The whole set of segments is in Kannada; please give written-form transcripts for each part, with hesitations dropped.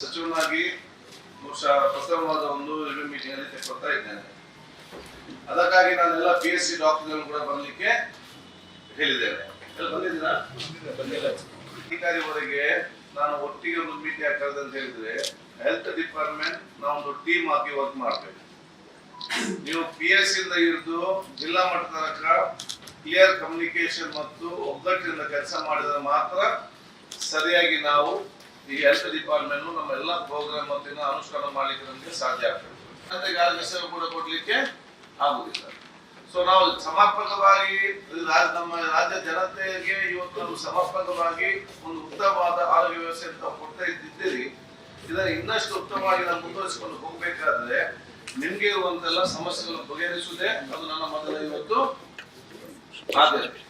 ಸಚಿವನಾಗಿ ಬಹುಶಃ ಪ್ರಥಮವಾದ ಒಂದು ರಿವ್ಯೂ ಮೀಟಿಂಗ್ ಅಲ್ಲಿ ತೆಗೆದುಕೊಳ್ತಾ ಇದ್ದೇನೆ. ಅದಕ್ಕಾಗಿ ನಾನೆಲ್ಲ PSC ಡಾಕ್ಟರ್ಗಳನ್ನು ಕೂಡ ಬರಲಿಕ್ಕೆ ಹೇಳಿದ್ದೇನೆ. ಎಲ್ಲ ಬಂದಿದ್ದೀರಾ? ಅಧಿಕಾರಿವರೆಗೆ ನಾನು ಒಟ್ಟಿಗೆ ಒಂದು ಮೀಟಿಂಗ್ ಆಗ್ತದೆ ಅಂತ ಹೇಳಿದ್ರೆ ಹೆಲ್ತ್ ಡಿಪಾರ್ಟ್ಮೆಂಟ್ ನಾವೊಂದು ಟೀಮ್ ಆಗಿ ವರ್ಕ್ ಮಾಡಬೇಕು. ನೀವು PSC ಇಂದ ಹಿಡಿದು ಜಿಲ್ಲಾ ಮಟ್ಟದ ತನಕ ಕ್ಲಿಯರ್ ಕಮ್ಯುನಿಕೇಶನ್ ಮತ್ತು ಒಗ್ಗಟ್ಟಿನಿಂದ ಕೆಲಸ ಮಾಡಿದರೆ ಮಾತ್ರ ಸರಿಯಾಗಿ ನಾವು ಈ ಹೆಲ್ತ್ ಡಿಪಾರ್ಟ್ಮೆಂಟ್ ನಮ್ಮ ಎಲ್ಲ ಪ್ರೋಗ್ರಾಮ್ ಮತ್ತು ಅನುಷ್ಠಾನ ಮಾಡಲಿಕ್ಕೆ ನಮಗೆ ಸಾಧ್ಯ ಆಗ್ತದೆ. ಮತ್ತೆ ಯಾರಿಗೆ ಸೇವೆ ಕೂಡ ಕೊಡ್ಲಿಕ್ಕೆ ಆಗುದಿಲ್ಲ. ಸೊ ನಾವು ಸಮರ್ಪಕವಾಗಿ ನಮ್ಮ ರಾಜ್ಯ ಜನತೆಗೆ ಇವತ್ತು ನಾವು ಸಮರ್ಪಕವಾಗಿ ಒಂದು ಉತ್ತಮವಾದ ಆರೋಗ್ಯ ವ್ಯವಸ್ಥೆ ಅಂತ ಕೊಡ್ತಾ ಇದ್ದಿದ್ದೀರಿ. ಇದರ ಇನ್ನಷ್ಟು ಉತ್ತಮವಾಗಿ ನಾವು ಮುಂದುವರಿಸಿಕೊಂಡು ಹೋಗಬೇಕಾದ್ರೆ ನಿಮ್ಗೆ ಇರುವಂತೆಲ್ಲ ಸಮಸ್ಯೆಗಳನ್ನು ಬಗೆಹರಿಸುವುದೇ ಅದು ನನ್ನ ಮೊದಲ ಇವತ್ತು ಆದ್ಯತೆ.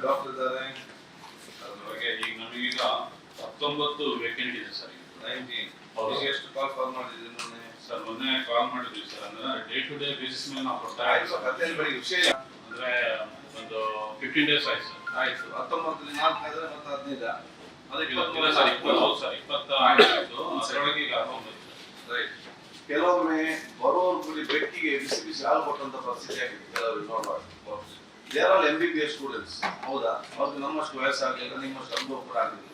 ಡಾಕ್ಟರ್ ಇದ್ದಾರೆ. ಈಗ ನಮಗೀಗ 19 ವೇಕೆಂಟ್ ಇದೆ ಸರ್. 19 ಎಷ್ಟು ಕಾಲ್ ಮಾಡಿದ್ರಿ ಸರ್? ಮೊನ್ನೆ ಕಾಲ್ ಮಾಡಿದ್ವಿ ಸರ್. ಅಂದ್ರೆ ಡೇ ಟು ಡೇ ಬೇಸಿಸ್ ಮೇಲೆ ನಾವು ಕೊಡ್ತಾ ಇದ್ದೀವಿ. ವಿಷಯ ಅಂದ್ರೆ ಒಂದು 15 ಡೇಸ್ ಆಯ್ತು ಸರ್. ಆಯ್ತು. 19 4 ಆದ್ರೆ ಮತ್ತೆ 15 ಅದಕ್ಕೆ ಗೊತ್ತಿಲ್ಲ ಸರ್. 20 ಹೌದು ಸರ್, 20 ಆಯ್ತು. ಅದರೊಳಗೆ ಈಗ ರೈಟ್. ಕೆಲವೊಮ್ಮೆ ಬರೋರು ಕೂಡಿ ಬೆಕ್ಕಿಗೆ ಬಿಸಿ ಬಿಸಿ ಹಾಲು ಕೊಟ್ಟಂತ ಪರಿಸ್ಥಿತಿ ಆಗಿದೆ. ಕೆಲವರು ನೋಡಬಾರ್ದು. There all MBBS students. ಹೌದಾ? ಅವ್ರಿಗೆ ನಮ್ಮಷ್ಟು ವಯಸ್ಸಾಗಲಿಲ್ಲ, ನಿಮ್ಮಷ್ಟು ಅನುಭವ ಕೂಡ ಆಗಲಿಲ್ಲ.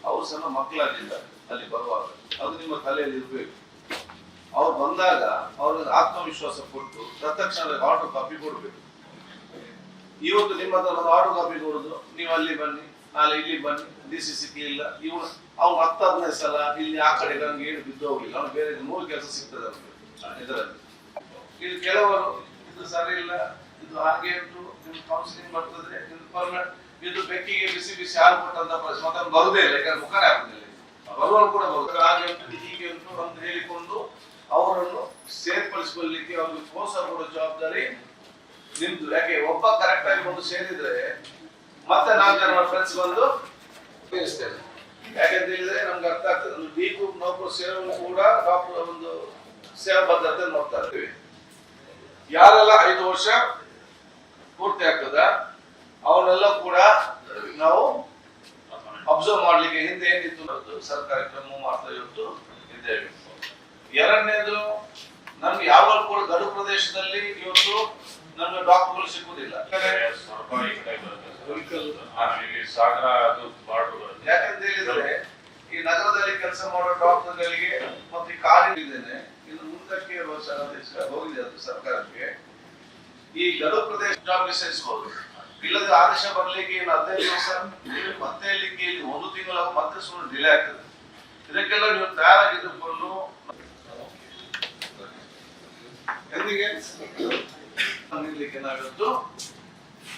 ಅವ್ರು ಸಣ್ಣ ಮಕ್ಕಳಾಗಿಲ್ಲ ಅಲ್ಲಿ ಬರುವಾಗ. ಅದು ನಿಮ್ಮ ತಲೆಯಲ್ಲಿ ಇರಬೇಕು. ಅವ್ರು ಬಂದಾಗ ಅವ್ರಿಗೆ ಆತ್ಮವಿಶ್ವಾಸ ಕೊಟ್ಟು ತತ್ಕ್ಷಣ ಆರ್ಡರ್ ಕಾಪಿ ಕೊಡ್ಬೇಕು. ಇವತ್ತು ನಿಮ್ಮ ಹತ್ರ ಆರ್ಡರ್ ಕಾಪಿ ಕೊಡುದು, ನೀವು ಅಲ್ಲಿ ಬನ್ನಿ, ನಾಳೆ ಇಲ್ಲಿ ಬನ್ನಿ, DC ಸಿಗ್ಲಿಲ್ಲ, ಇವನು ಅವ್ನು 10-15 ಸಲ ಇಲ್ಲಿ ಆ ಕಡೆ ನಮ್ಗೆ ಏನು ಬಿದ್ದು ಹೋಗ್ಲಿಲ್ಲ, ಅವ್ನು ಬೇರೆ 3 ಕೆಲಸ ಸಿಗ್ತದೆ ಅವ್ನಿಗೆ ಇದರಲ್ಲಿ. ಇದು ಕೆಲವರು ಇದು ಸರಿ ಇಲ್ಲ, ಇದು ಹಾಗೆ ಉಂಟು, ನಿಮ್ಗೆ ಕೌನ್ಸಿಲಿಂಗ್ ಬರ್ತದೆ, ಇದು ಬೆಕ್ಕಿಗೆ ಬಿಸಿ ಬಿಸಿ ಹಾಲು ಕೊಟ್ಟಂತ ಮತ್ತೆ ಬರುದೇ ಇಲ್ಲ, ಯಾಕಂದ್ರೆ ಮುಖನೇ ಹಾಕುದಿಲ್ಲ. ಬರುವವರು ಕೂಡ ಬರುತ್ತಾರೆ. ಹಾಗೆ ಉಂಟು ಹೀಗೆ ಉಂಟು ಅಂತ ಹೇಳಿಕೊಂಡು ಅವರನ್ನು ಸೇರ್ಪಡಿಸಿಕೊಳ್ಳಲಿಕ್ಕೆ ಅವ್ರಿಗೆ ಪ್ರೋತ್ಸಾಹ ಕೊಡೋ ಜವಾಬ್ದಾರಿ ನಿಮ್ದು. ಯಾಕೆ ಒಬ್ಬ ಕರೆಕ್ಟ್ ಆಗಿ ಬಂದು ಸೇರಿದ್ರೆ ಮತ್ತೆ 4 ಜನ ಫ್ರೆಂಡ್ಸ್ ಬಂದು ಸೇರಿಸ್ತೇವೆ. ಯಾಕಂತ ಹೇಳಿದ್ರೆ ನಮ್ಗೆ ಅರ್ಥ ಆಗ್ತದೆ. ಒಂದು B ಗ್ರೂಪ್ ನೌಕರು ಸೇರಲು ಕೂಡ ಡಾಕ್ಟರ್ ಒಂದು ಸೇವಾ ಭದ್ರತೆ ನೋಡ್ತಾ ಇರ್ತೀವಿ. ಯಾರೆಲ್ಲ 5 ವರ್ಷ ಪೂರ್ತಿ ಆಗ್ತದ ಅವನ್ನೆಲ್ಲ ಕೂಡ ನಾವು ಅಬ್ಸರ್ವ್ ಮಾಡ್ಲಿಕ್ಕೆ ಹಿಂದೆ ಏನಿತ್ತು ಸರ್ಕಾರಿ ಕ್ರಮ ಮಾಡ್ತಾ ಇವತ್ತು ಇದ್ದೇವೆ. ಎರಡನೇದು, ನಮ್ಗೆ ಯಾವಾಗ ಕೂಡ ಗಡು ಪ್ರದೇಶದಲ್ಲಿ ಇವತ್ತು ನಮ್ಗೆ ಡಾಕ್ಟರ್ಗಳು ಸಿಕ್ಕುದಿಲ್ಲ. ಸಾಗರ ಅದು ಬಾರ್ಡರ್ ಬರುತ್ತೆ. ಯಾಕಂತ ಹೇಳಿದ್ರೆ ಈ ನಗರದಲ್ಲಿ ಕೆಲಸ ಮಾಡೋ ಡಾಕ್ಟರ್ಗಳಿಗೆ ಮತ್ತೆ ಈ ಕಾರ್ಯ ಇದ್ದೇನೆ ಇನ್ನು ಮುಂದಕ್ಕೆ ಹೋಗಿದೆ ಅದು ಸರ್ಕಾರಕ್ಕೆ. ಈ ಗಡು ಪ್ರದೇಶ ಜಾಬ್ಗೆ ಸೇರಿಸಬಹುದು. ಇಲ್ಲದೆ ಆದೇಶ ಬರ್ಲಿಕ್ಕೆ ಇನ್ನು 15 ದಿವಸ ಮತ್ತೆ ಇಲ್ಲಿಗೆ 1 ತಿಂಗಳು ಮತ್ತೆ ಸುಮ್ಮನೆ ಡಿಲೇ ಆಗ್ತದೆ. ಇದಕ್ಕೆಲ್ಲ ನೀವು ತಯಾರಾಗಿದ್ದುಕೊಂಡು ಎಂದಿಗೆ ನಿಲ್ಲಲಿಕ್ಕೆ ನಾವಿವತ್ತು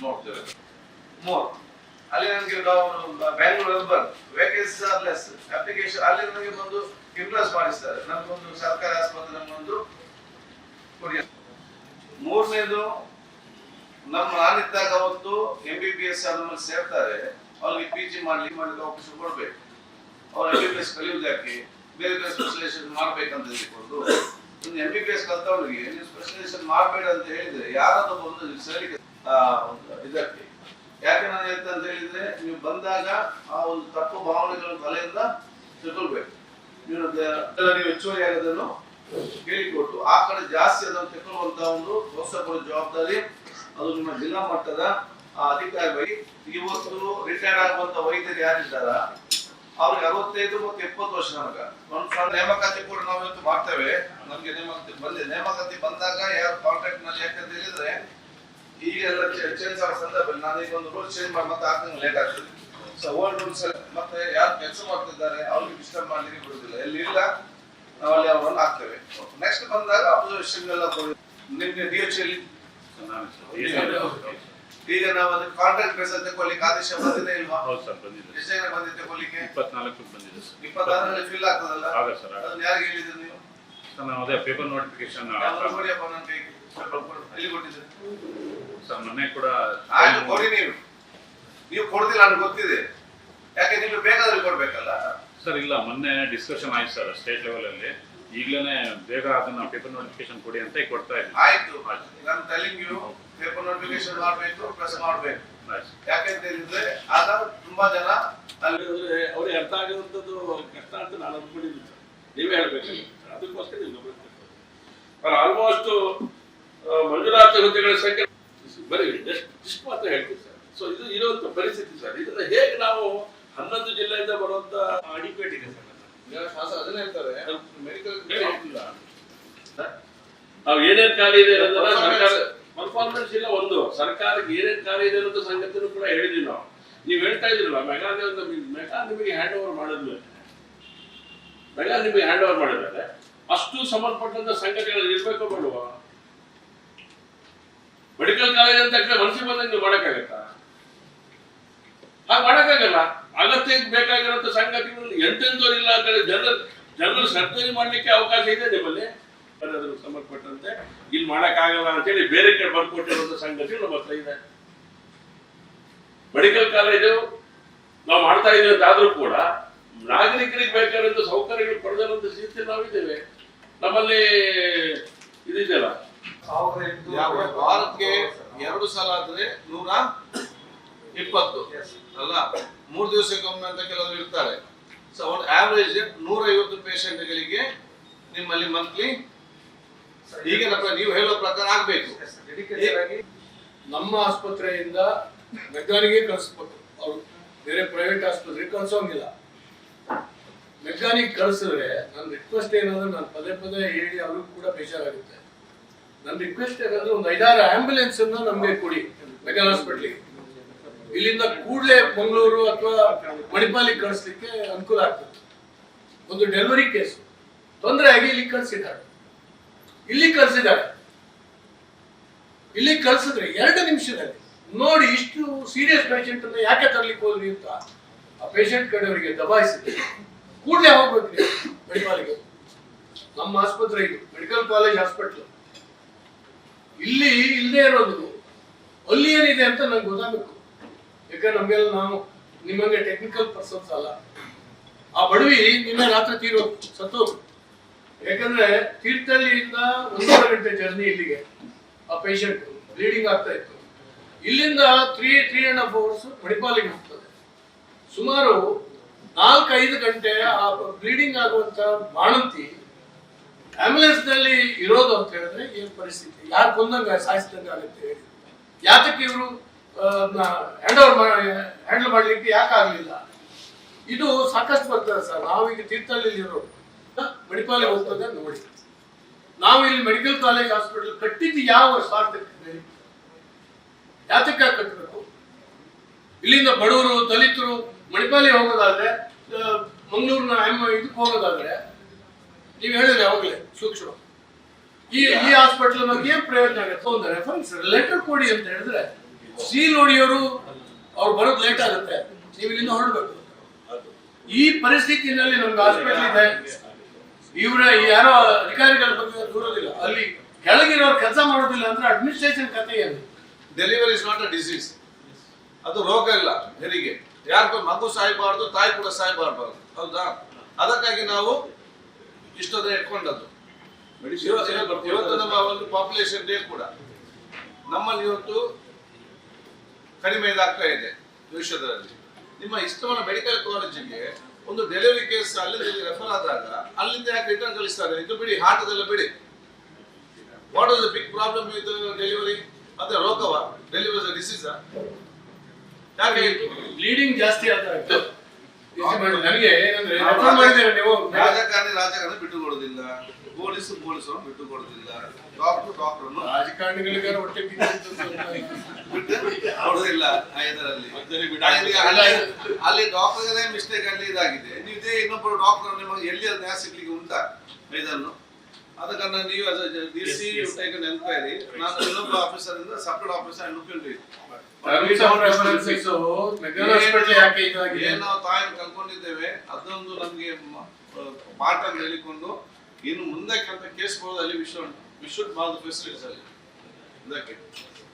ನೋಡ್ತೇವೆ. 3 ಅಲ್ಲಿ ನನಗೆ Bengaluru urban vacancies are less application ಅಲ್ಲಿ ನನಗೆ ಬಂದು ಇಂಪ್ರೆಸ್ ಮಾಡಿಸ್ತಾರೆ. ನಮಗೊಂದು ಸರ್ಕಾರಿ ಆಸ್ಪತ್ರೆ ನಮಗೊಂದು ಕೊಡಿ. 3ನೇದು, ನಾನಿದ್ದಾಗ ಅವತ್ತು MBBS ನಮ್ಮಲ್ಲಿ ಸೇರ್ತಾರೆ, ಅವ್ರಿಗೆ PG ಮಾಡ್ಲಿಕ್ಕೆ ಅವಕಾಶ ಕೊಡ್ಬೇಕು. ಅವ್ರು MBBS ಕಲಿಯುವುದಕ್ಕೆ ಬೇರೆ ಬೇರೆ ಸ್ಪೆಷಲೈಸೇಷನ್ ಮಾಡ್ಬೇಕಂತ ಹೇಳಿಕೊಂಡು ಒಂದು MBBS ಕಲ್ತವ್ರಿಗೆ ನೀವು ಸ್ಪೆಷಲೈಸೇಷನ್ ಮಾಡಬೇಡ ಅಂತ ಹೇಳಿದ್ರೆ ಯಾರಾದ್ರೂ ಬಂದು ಸೇರಿಕೆ ಇದಕ್ಕೆ. ಯಾಕೆ ನಾನು ಹೇಳ್ತೇನೆ ಅಂತ ಹೇಳಿದ್ರೆ, ನೀವು ಬಂದಾಗ ಆ ಒಂದು ತಪ್ಪು ಭಾವನೆಗಳನ್ನು ತಲೆಯಿಂದ ತಗೊಳ್ಬೇಕು. ನೀವು ಹೆಚ್ಚುವರಿ ಆಗೋದನ್ನು ಹೇಳಿಕೊಟ್ಟು ಆ ಕಡೆ ಜಾಸ್ತಿ ಅದನ್ನು ತಗೊಳ್ಳುವಂತ ಒಂದು ಪ್ರೋತ್ಸಾಹ ಕೊಡೋ ಜವಾಬ್ದಾರಿ ಅದು ನಿಮ್ಮ ಜಿಲ್ಲಾ ಮಟ್ಟದ ಅಧಿಕಾರಿ. ಇವತ್ತು ರಿಟೈರ್ಡ್ ಆಗುವಂತ ವೈದ್ಯರು ಯಾರಿದ್ದಾರ ಅವ್ರಿಗೆ 65 ಮತ್ತು 70 ವರ್ಷ ತನಕ ಒಂದು ನೇಮಕಾತಿ ಕೂಡ ನಾವು ಇವತ್ತು ಮಾಡ್ತೇವೆ. ನಮ್ಗೆ ನೇಮಕಾತಿ ಬಂದಾಗ ಯಾರು ಕಾಂಟ್ರಾಕ್ಟ್ ನಲ್ಲಿ, ಯಾಕಂತ ಹೇಳಿದ್ರೆ ಈಗೆಲ್ಲ ಚೇಂಜ್ ಆಗೋ ಸಂದರ್ಭದಲ್ಲಿ ನಾನೀಗ ಒಂದು ರೂಲ್ಸ್ ಚೇಂಜ್ ಮಾಡಿ ಮತ್ತೆ 6 ತಿಂಗಳು ಲೇಟ್ ಆಗ್ತದೆ. ಸೊ ಓಲ್ಡ್ ರೂಲ್ಸ್ ಮತ್ತೆ ಯಾರು ಕೆಲಸ ಮಾಡ್ತಿದ್ದಾರೆ ಅವ್ರಿಗೆ ಡಿಸ್ಟರ್ಬ್ ಮಾಡ್ಲಿಕ್ಕೆ ಬಿಡುದಿಲ್ಲ. ಎಲ್ಲಿ ಇಲ್ಲ ನಾವು ಅಲ್ಲಿ ಅವರನ್ನು ಹಾಕ್ತೇವೆ. ನೆಕ್ಸ್ಟ್ ಬಂದಾಗ ಅಬ್ಸರ್ವೇಷನ್ ಎಲ್ಲ ನಿಮ್ಗೆ DH ಅಲ್ಲಿ ಈಗ ನಾವು ಅದಕ್ಕೆ ಕಾಂಟ್ರಾಕ್ಟ್ ಬೇಸ್ ಅಂತ ಕೊಡ್ಲಿಕ್ಕೆ ಆದೇಶ ಬಂದಿದೆ ಇಲ್ವಾ? ಹೌದು ಸರ್, ಬಂದಿದೆ. ಎಷ್ಟು ಜನ ಬಂದಿದೆ ಕೊಡ್ಲಿಕ್ಕೆ? 24 ಬಂದಿದೆ ಸರ್. 26ರಲ್ಲಿ ಫಿಲ್ ಆಗ್ತದಲ್ಲ? ಆಗುತ್ತೆ ಸರ್. ಅದನ್ನ ಯಾರಿಗೆ ಹೇಳಿದ್ರಿ ನೀವು? ಸರ್ ನಾವು ಅದೇ ಪೇಪರ್ ನೋಟಿಫಿಕೇಶನ್ ನೋಡಿಯಪ್ಪ ನನ್ನ ಕೈಗೆ ಎಲ್ಲಿ ಕೊಟ್ಟಿದ್ದೀರಿ ಸರ್? ಮೊನ್ನೆ ಕೂಡ ಆಯ್ತು ಕೊಡಿ. ನೀವು ಕೊಡ್ತಿಲ್ಲ ನನಗೆ ಗೊತ್ತಿದೆ. ಯಾಕೆ ನಿಮ್ಗೆ ಬೇಕಾದ್ರೆ ಕೊಡ್ಬೇಕಲ್ಲ ಸರ್? ಇಲ್ಲ, ಮೊನ್ನೆ ಡಿಸ್ಕಷನ್ ಆಯ್ತು ಸರ್ ಸ್ಟೇಟ್ ಲೆವೆಲ್ ಅಲ್ಲಿ. ಈಗಲೇ ಬೇಗ ಅದನ್ನ ಪೇಪರ್ ನೋಟಿಫಿಕೇಶನ್ ಕೊಡಿ ಅಂತ ಕೊಡ್ತಾ ಇದ್ದೀವಿ. ಆಯ್ತು. ನಾನು ಟೆಲಿಂಗ್ ಯು ಪೇಪರ್ ನೋಟಿಫಿಕೇಶನ್ ಮಾಡಬೇಕು, ಪ್ರೆಸ್ ಮಾಡಬೇಕು. Nice. ಯಾಕೆಂತ ಹೇಳಿದ್ರೆ ಆಗ ತುಂಬಾ ಜನ ಅಲ್ಲಿ ಅಂದ್ರೆ ಅವ್ರಿಗೆ ಅರ್ಥ ಆಗುವಂಥದ್ದು ಕಷ್ಟ ಅಂತ ನಾನು ಅನ್ಕೊಂಡಿದ್ದೀನಿ ಸರ್. ನೀವೇ ಹೇಳ್ಬೇಕು ಅದಕ್ಕೋಸ್ಕರ ನೀವು ಗಮನಿಸ್ಬೇಕು. ಆಲ್ಮೋಸ್ಟ್ ಮಂಜೂರಾತಿ ಹುದ್ದೆಗಳ ಸಂಖ್ಯೆ ಬರೀ ಇಷ್ಟು ಮಾತ್ರ ಹೇಳ್ತೀವಿ ಸರ್. ಸೊ ಇದು ಇರುವಂತ ಪರಿಸ್ಥಿತಿ ಸರ್. ಇದನ್ನ ಹೇಗೆ ನಾವು 11 ಜಿಲ್ಲೆಯಿಂದ ಬರುವಂತ ಅಡಿಕ್ವೇಟ್ ಇದೆ ಸರ್. ಶಾಸಕ ಅದನ್ನ ಹೇಳ್ತಾರೆ ಮೆಡಿಕಲ್ ನಾವು ಏನೇನ್ ಖಾಲಿ ಇದೆ ಅನ್ನೋದನ್ನ ಸರ್ಕಾರ ಪರ್ಫಾರ್ಮೆನ್ಸ್ ಇಲ್ಲ. ಒಂದು ಸರ್ಕಾರಕ್ಕೆ ಏನೇನ್ ಖಾಲಿ ಇದೆ ಅನ್ನೋದು ಸಂಗತಿನೂ ಕೂಡ ಹೇಳಿದ್ವಿ ನಾವು. ನೀವು ಹೇಳ್ತಾ ಇದ್ರಲ್ಲ ಮೆಗಾ ನಿಮಗೆ ಹ್ಯಾಂಡ್ ಓವರ್ ಮಾಡಿದ್ಮೇಲೆ ಅಷ್ಟು ಸಂಬಂಧಪಟ್ಟಂತ ಸಂಘಟನೆಗಳು ಇರ್ಬೇಕು ಬೇಡುವ. ಮೆಡಿಕಲ್ ಕಾಲೇಜ್ ಅಂತ ತಕ್ಷಣ ಮನಸ್ಸಿಗೆ ಬಂದಂಗೆ ನೀವು ಮಾಡಕ್ಕಾಗತ್ತಾ? ಹಾಗೆ ಮಾಡಕ್ಕಾಗಲ್ಲ. ಅಗತ್ಯ ಬೇಕಾಗಿರೋ ಸಂಗತಿಗಳು ಎಂತೆಂದವ್ರು ಇಲ್ಲ ಅಂತ ಹೇಳಿ ಜನರು ಸರ್ಜರಿ ಮಾಡ್ಲಿಕ್ಕೆ ಅವಕಾಶ ಇದೆ ನಿಮ್ಮಲ್ಲಿ. ಅದಕ್ಕೆ ಸಂಬಂಧಪಟ್ಟಂತೆ ಇಲ್ಲಿ ಮಾಡಕ್ಕಾಗಲ್ಲ ಅಂತೇಳಿ ಬೇರೆ ಕಡೆ ಬರ್ಕೊಟ್ಟಿರುವಂತ ಸಂಗತಿ ನಮ್ಮ ಹತ್ರ ಇದೆ. ಮೆಡಿಕಲ್ ಕಾಲೇಜು ನಾವು ಮಾಡ್ತಾ ಇದ್ದೀವಿ ಅಂತ ಆದ್ರೂ ಕೂಡ ನಾಗರಿಕರಿಗೆ ಬೇಕಾದಂತ ಸೌಕರ್ಯಗಳು ಪಡೆದಿರುವಂತ ಸ್ಥಿತಿ ನಾವಿದ್ದೇವೆ. ನಮ್ಮಲ್ಲಿ ಇದಿದೆಯಲ್ಲ ವಾರಕ್ಕೆ 2 ಸಲ ಆದ್ರೆ 120 ಅಲ್ಲ, 3 ದಿವಸಕ್ಕೊಮ್ಮೆ ಅಂತ ಕೆಲವರು ಇರ್ತಾರೆ. ಸೊ ಒಂದು ಆವರೇಜ್ 150 ಪೇಷಂಟ್ಗಳಿಗೆ ನಿಮ್ಮಲ್ಲಿ ಮಂತ್ಲಿ ಈಗಿನ ನೀವು ಹೇಳೋ ಪ್ರಕಾರ ಆಗ್ಬೇಕು. ನಮ್ಮ ಆಸ್ಪತ್ರೆಯಿಂದ ಮೆಗ್ಗಾನಿಗೆ ಕಳಿಸ್ಬೇಕು. ಅವ್ರು ಬೇರೆ ಪ್ರೈವೇಟ್ ಆಸ್ಪತ್ರೆಗೆ ಕಳ್ಸೋಂಗಿಲ್ಲ. ಮೆಕ್ಯಾನಿಕ್ ಕಳಿಸಿದ್ರೆ ನನ್ನ ರಿಕ್ವೆಸ್ಟ್ ಏನಂದ್ರೆ ನಾನು ಪದೇ ಹೇಳಿ ಅವ್ರಿಗೂ ಕೂಡ ಬೇಜಾರಾಗುತ್ತೆ. ನನ್ನ ರಿಕ್ವೆಸ್ಟ್ ಏನಂದ್ರೆ ಒಂದು 5-6 ಆಂಬ್ಯುಲೆನ್ಸ್ ಅನ್ನ ನಮ್ಗೆ ಕೊಡಿ ಮೆಗನ್ ಹಾಸ್ಪಿಟ್ಲಿಗೆ. ಇಲ್ಲಿಂದ ಕೂಡಲೇ ಮಂಗಳೂರು ಅಥವಾ ಮಣಿಪಾಲಿಗೆ ಕಳಿಸ್ಲಿಕ್ಕೆ ಅನುಕೂಲ ಆಗ್ತದೆ. ಒಂದು ಡೆಲಿವರಿ ಕೇಸ್ ತೊಂದರೆ ಆಗಿ ಇಲ್ಲಿ ಕಳಿಸಿದ್ದಾರೆ. ಇಲ್ಲಿ ಕಳಿಸಿದ್ರೆ 2 ನಿಮಿಷದಲ್ಲಿ ನೋಡಿ ಇಷ್ಟು ಸೀರಿಯಸ್ ಪೇಷಂಟ್ ಅನ್ನ ಯಾಕೆ ತರಲಿಕ್ಕೆ ಹೋದ್ರಿ ಅಂತ ಆ ಪೇಷಂಟ್ ಕಡೆಯವರಿಗೆ ದಬಾಯಿಸಿದೆ. ಕೂಡಲೇ ಹೋಗ್ಬೇಕು ಮಣಿಪಾಲಿಗೆ. ನಮ್ಮ ಆಸ್ಪತ್ರೆ ಇದು ಮೆಡಿಕಲ್ ಕಾಲೇಜ್ ಹಾಸ್ಪಿಟಲ್. ಇಲ್ಲಿ ಇಲ್ಲದೆ ಇರೋದು ಅಲ್ಲಿ ಏನಿದೆ ಅಂತ ನಂಗೆ ಗೊತ್ತಾಗಬೇಕು. ಯಾಕಂದ್ರೆ ನಮ್ಗೆಲ್ಲ ನಾವು ನಿಮಗೆ ಟೆಕ್ನಿಕಲ್ ಪರ್ಸನ್ಸ್ ಅಲ್ಲ. ಆ ಬಡವಿ ನಿನ್ನೆ ರಾತ್ರಿ ಸತ್ತೋದು. ಯಾಕಂದ್ರೆ ತೀರ್ಥಹಳ್ಳಿಯಿಂದ 1.5 ಗಂಟೆ ಜರ್ನಿ ಇಲ್ಲಿಗೆ. ಆ ಪೇಷಂಟ್ ಬ್ಲೀಡಿಂಗ್ ಆಗ್ತಾ ಇತ್ತು. ಇಲ್ಲಿಂದ 3.5 ಅವರ್ಸ್ ಮಣಿಪಾಲಿಗೆ ಹೋಗ್ತದೆ. ಸುಮಾರು 4-5 ಗಂಟೆ ಆ ಬ್ಲೀಡಿಂಗ್ ಆಗುವಂತ ಬಾಣಂತಿ ಆಂಬ್ಯುಲೆನ್ಸ್ ನಲ್ಲಿ ಇರೋದು ಅಂತ ಹೇಳಿದ್ರೆ ಏನ್ ಪರಿಸ್ಥಿತಿ? ಯಾರು ಕೊಂದಂಗ ಸಾಯಿಸಿದಂಗ ಆಗುತ್ತೆ ಹೇಳಿ. ಯಾತಕ್ಕೆ ಇವರು ಹ್ಯಾಂಡಲ್ ಮಾಡ್ಲಿಕ್ಕೆ ಯಾಕೆ ಆಗ್ಲಿಲ್ಲ? ಇದು ಸಾಕಷ್ಟು ಬರ್ತದೆ ಸರ್. ನಾವೀಗ ತೀರ್ಥಹಳ್ಳಿಯಲ್ಲಿ ಇರೋದು ಮಣಿಪಾಲಿಗೆ ಹೋಗ್ತದೆ ನೋಡಿ. ನಾವು ಇಲ್ಲಿ ಮೆಡಿಕಲ್ ಕಾಲೇಜ್ ಹಾಸ್ಪಿಟಲ್ ಕಟ್ಟಿದ್ದು ಯಾವ ಸ್ವಾರ್ಥಕ್ಕೆ? ಯಾತಕ್ಕೆ ಕಟ್ಟಬೇಕು? ಇಲ್ಲಿಂದ ಬಡವರು ದಲಿತರು ಮಣಿಪಾಲಿಗೆ ಹೋಗೋದಾದ್ರೆ, ಮಂಗಳೂರಿನ ಇದಕ್ಕೆ ಹೋಗೋದಾದ್ರೆ ನೀವು ಹೇಳಿದ್ರೆ ಯಾವಾಗಲೇ ಸೂಕ್ಷ್ಮ ಈ ಹಾಸ್ಪಿಟಲ್ ಬಗ್ಗೆ ಏನ್ ಪ್ರಯೋಜನ ಆಗುತ್ತೆ? ಒಂದು ರೆಫರೆನ್ಸ್ ಲೆಟರ್ ಕೊಡಿ ಅಂತ ಹೇಳಿದ್ರೆ ಸೀಲ್ ಹೊಡಿಯೋರು ಅವ್ರು ಬರೋದು ಲೇಟ್ ಆಗುತ್ತೆ, ನೀವು ಇಲ್ಲಿಂದ ಹೊರಡ್ಬೇಕು. ಈ ಪರಿಸ್ಥಿತಿನಲ್ಲಿ ನಮ್ಗೆ ಹಾಸ್ಪಿಟಲ್ ಇದೆ. ಇವರ ಯಾರೋ ಅಧಿಕಾರಿಗಳ ಬಗ್ಗೆ ದೂರೋದಿಲ್ಲ. ಅಲ್ಲಿ ಕೆಳಗಿರೋರು ಕೆಲಸ ಮಾಡೋದಿಲ್ಲ ಅಂದ್ರೆ ಅಡ್ಮಿನಿಸ್ಟ್ರೇಷನ್ ಕಥೆ ಏನು? Delivery is not a disease. ಅದು ರೋಗ ಇಲ್ಲ ಹೆರಿಗೆ. ಯಾರು ಮಗು ಸಾಯಬಾರ್ದು, ತಾಯಿ ಕೂಡ ಸಾಯಬಾರ್ದು, ಹೌದಾ? ಅದಕ್ಕಾಗಿ ನಾವು ಇಷ್ಟೊಂದು ಇಟ್ಕೊಂಡದ್ದು. ಇವತ್ತು ನಮ್ಮ ಒಂದು ಪಾಪ್ಯುಲೇಷನ್ ಡೇ ಕೂಡ ನಮ್ಮಲ್ಲಿ ಇವತ್ತು ಕಡಿಮೆ ಇದಾಗ್ತಾ ಇದೆ ಭವಿಷ್ಯದಲ್ಲಿ. ನಿಮ್ಮ ಇಷ್ಟವನ್ನ ಮೆಡಿಕಲ್ ಕಾಲೇಜಿಗೆ ಒಂದು ಡೆಲಿವರಿ ಕೇಸ್ ಅಲ್ಲಿಂದ ರೆಫರ್ ಆದಾಗ ಅಲ್ಲಿಂದ ಯಾಕೆ ರಿಟರ್ನ್ ಕಳಿಸ್ತಾರೆ? ಇದು ಬಿಡಿ, ಹಾಟದೆಲ್ಲ ಬಿಡಿ. What is the big problem with delivery? ಮತ್ತೆ ರೋಗವ ಡೆಲಿವರಿ ಡಿಸೀಸ್ ಯಾಕೆ ಬ್ಲೀಡಿಂಗ್ ಜಾಸ್ತಿ ಆದಾಗ ನನಗೆ ಏನಂದ್ರೆ ರಾಜಕಾರಣಿ ಬಿಟ್ಟು ಕೊಡೋದಿಲ್ಲ, ಪೊಲೀಸರು ಬಿಟ್ಟು ಕೊಡೋದಿಲ್ಲ, ಡಾಕ್ಟರ್ ರಾಜಕಾರಣಿಗಳಿಗೆ ಹೊಟ್ಟೆ ಕೊಡೋದಿಲ್ಲ. ಅಲ್ಲಿ ಡಾಕ್ಟರ್ಗೆ ಮಿಸ್ಟೇಕ್ ಅಲ್ಲಿ ಇದಾಗಿದೆ. ನೀವು ಇದೇ ಇನ್ನೊಬ್ಬರು ಡಾಕ್ಟರ್ ನಿಮಗೆ ಎಲ್ಲಿ ನ್ಯಾಯ ಸಿಗ್ಲಿಕ್ಕೆ ಉಂಟಾ ಇದನ್ನು? ಅದಕ್ಕನ್ನ ನೀವು ಎನ್ಕ್ವೈರಿ ನಾನು ಇನ್ನೊಬ್ಬ ಆಫೀಸರ್ ಇಂದ ಸಪರೇಟ್ ಆಫೀಸರ್ ಏನ್ ನಾವು ತಾಯಿಯನ್ನು ಕಲ್ಕೊಂಡಿದ್ದೇವೆ ಅದೊಂದು ನಮ್ಗೆ ಪಾಠ ಹೇಳಿಕೊಂಡು ಇನ್ನು ಮುಂದೆ ಕೆಲಸ ಕೇಸ್ ಬರೋದು ಅಲ್ಲಿ ವಿಶ್ ಶುಡ್ ಫೆಸಿಲಿಟೀಸ್ ಅಲ್ಲಿ ಇದಕ್ಕೆ